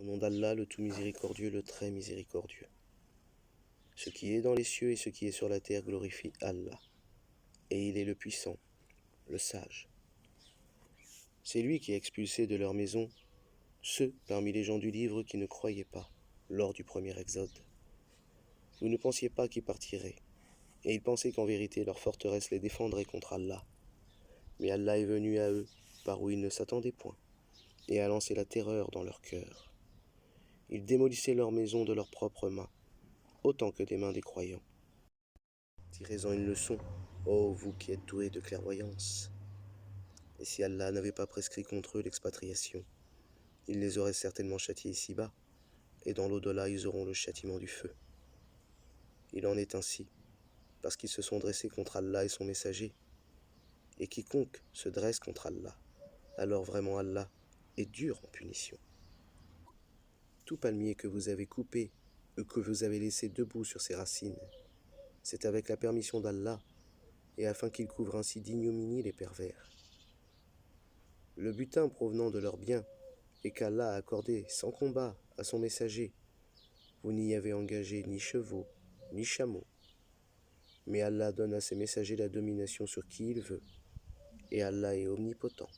Au nom d'Allah, le tout miséricordieux, le très miséricordieux. Ce qui est dans les cieux et ce qui est sur la terre glorifie Allah. Et il est le puissant, le sage. C'est lui qui a expulsé de leur maison ceux parmi les gens du livre qui ne croyaient pas lors du premier exode. Vous ne pensiez pas qu'ils partiraient, et ils pensaient qu'en vérité leur forteresse les défendrait contre Allah. Mais Allah est venu à eux par où ils ne s'attendaient point, et a lancé la terreur dans leur cœur. Ils démolissaient leurs maisons de leurs propres mains, autant que des mains des croyants. Tirez-en une leçon, ô vous qui êtes doués de clairvoyance. Et si Allah n'avait pas prescrit contre eux l'expatriation, il les aurait certainement châtiés ici-bas, et dans l'au-delà ils auront le châtiment du feu. Il en est ainsi, parce qu'ils se sont dressés contre Allah et son messager. Et quiconque se dresse contre Allah, alors vraiment Allah est dur en punition. Tout palmier que vous avez coupé, ou que vous avez laissé debout sur ses racines, c'est avec la permission d'Allah, et afin qu'il couvre ainsi d'ignominie les pervers. Le butin provenant de leurs biens, et qu'Allah a accordé sans combat à son messager, vous n'y avez engagé ni chevaux, ni chameaux. Mais Allah donne à ses messagers la domination sur qui il veut, et Allah est omnipotent.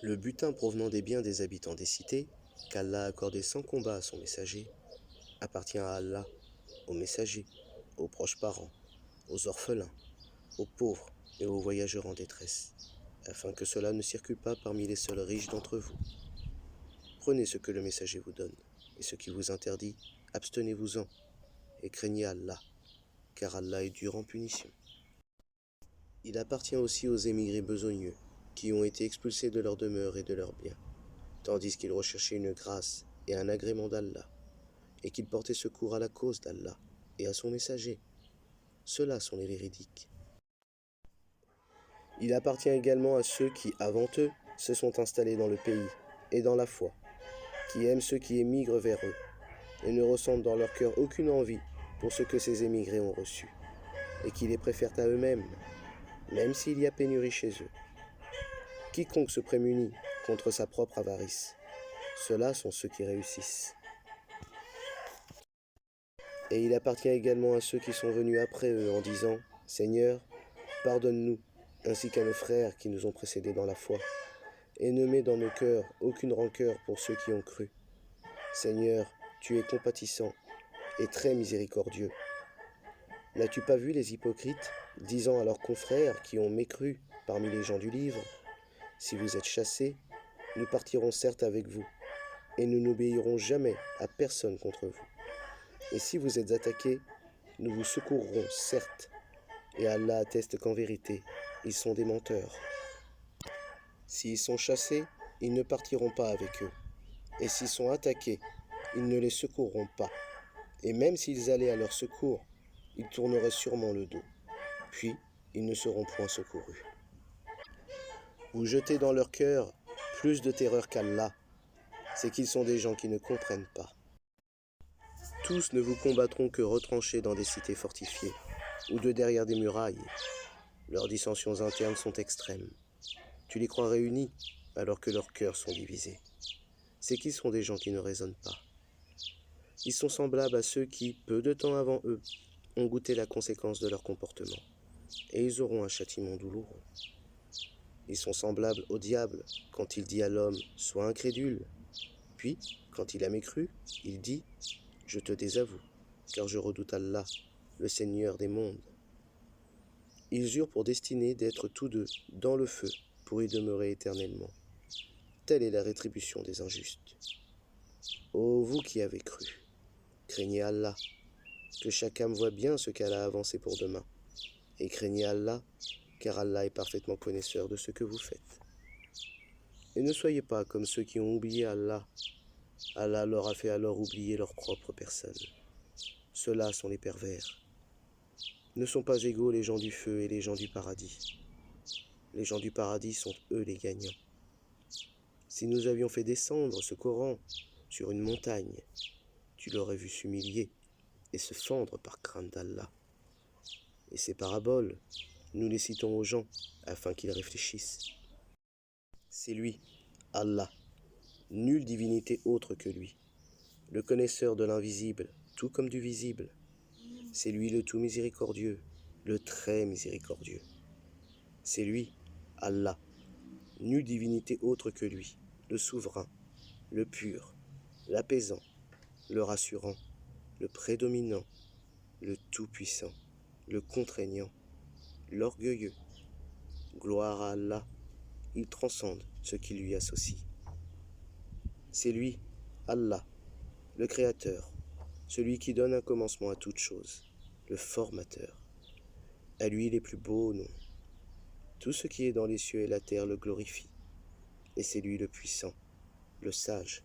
Le butin provenant des biens des habitants des cités, qu'Allah a accordé sans combat à son messager, appartient à Allah, aux messagers, aux proches parents, aux orphelins, aux pauvres et aux voyageurs en détresse, afin que cela ne circule pas parmi les seuls riches d'entre vous. Prenez ce que le messager vous donne, et ce qui vous interdit, abstenez-vous-en, et craignez Allah, car Allah est dur en punition. Il appartient aussi aux émigrés besogneux, qui ont été expulsés de leur demeure et de leurs biens, tandis qu'ils recherchaient une grâce et un agrément d'Allah, et qu'ils portaient secours à la cause d'Allah et à son messager. Ceux-là sont les véridiques. Il appartient également à ceux qui, avant eux, se sont installés dans le pays et dans la foi, qui aiment ceux qui émigrent vers eux, et ne ressentent dans leur cœur aucune envie pour ce que ces émigrés ont reçu, et qui les préfèrent à eux-mêmes, même s'il y a pénurie chez eux. Quiconque se prémunit contre sa propre avarice, ceux-là sont ceux qui réussissent. Et il appartient également à ceux qui sont venus après eux en disant « Seigneur, pardonne-nous, ainsi qu'à nos frères qui nous ont précédés dans la foi, et ne mets dans nos cœurs aucune rancœur pour ceux qui ont cru. Seigneur, tu es compatissant et très miséricordieux. N'as-tu pas vu les hypocrites disant à leurs confrères qui ont mécru parmi les gens du livre, « Si vous êtes chassés, nous partirons certes avec vous, et nous n'obéirons jamais à personne contre vous. Et si vous êtes attaqués, nous vous secourrons certes, et Allah atteste qu'en vérité, ils sont des menteurs. S'ils sont chassés, ils ne partiront pas avec eux, et s'ils sont attaqués, ils ne les secourront pas. Et même s'ils allaient à leur secours, ils tourneraient sûrement le dos, puis ils ne seront point secourus. Vous jetez dans leur cœur plus de terreur qu'Allah, c'est qu'ils sont des gens qui ne comprennent pas. Tous ne vous combattront que retranchés dans des cités fortifiées, ou de derrière des murailles. Leurs dissensions internes sont extrêmes. Tu les crois réunis, alors que leurs cœurs sont divisés. C'est qu'ils sont des gens qui ne raisonnent pas. Ils sont semblables à ceux qui, peu de temps avant eux, ont goûté la conséquence de leur comportement, et ils auront un châtiment douloureux. Ils sont semblables au diable quand il dit à l'homme « Sois incrédule ». Puis, quand il a mécru, il dit « Je te désavoue, car je redoute Allah, le Seigneur des mondes ». Ils jurent pour destinée d'être tous deux dans le feu pour y demeurer éternellement. Telle est la rétribution des injustes. Ô vous qui avez cru, craignez Allah, que chaque âme voie bien ce qu'elle a avancé pour demain, et craignez Allah, car Allah est parfaitement connaisseur de ce que vous faites. Et ne soyez pas comme ceux qui ont oublié Allah. Allah leur a fait alors oublier leur propre personne. Ceux-là sont les pervers. Ne sont pas égaux les gens du feu et les gens du paradis. Les gens du paradis sont eux les gagnants. Si nous avions fait descendre ce Coran sur une montagne, tu l'aurais vu s'humilier et se fendre par crainte d'Allah. Et ces paraboles, nous les citons aux gens afin qu'ils réfléchissent. C'est lui, Allah, nulle divinité autre que lui, le connaisseur de l'invisible, tout comme du visible. C'est lui le tout miséricordieux, le très miséricordieux. C'est lui, Allah, nulle divinité autre que lui, le souverain, le pur, l'apaisant, le rassurant, le prédominant, le tout-puissant, le contraignant, l'orgueilleux. Gloire à Allah, il transcende ce qui lui associe. C'est lui, Allah, le Créateur, celui qui donne un commencement à toute chose, le Formateur. À lui les plus beaux noms. Tout ce qui est dans les cieux et la terre le glorifie. Et c'est lui le puissant, le sage,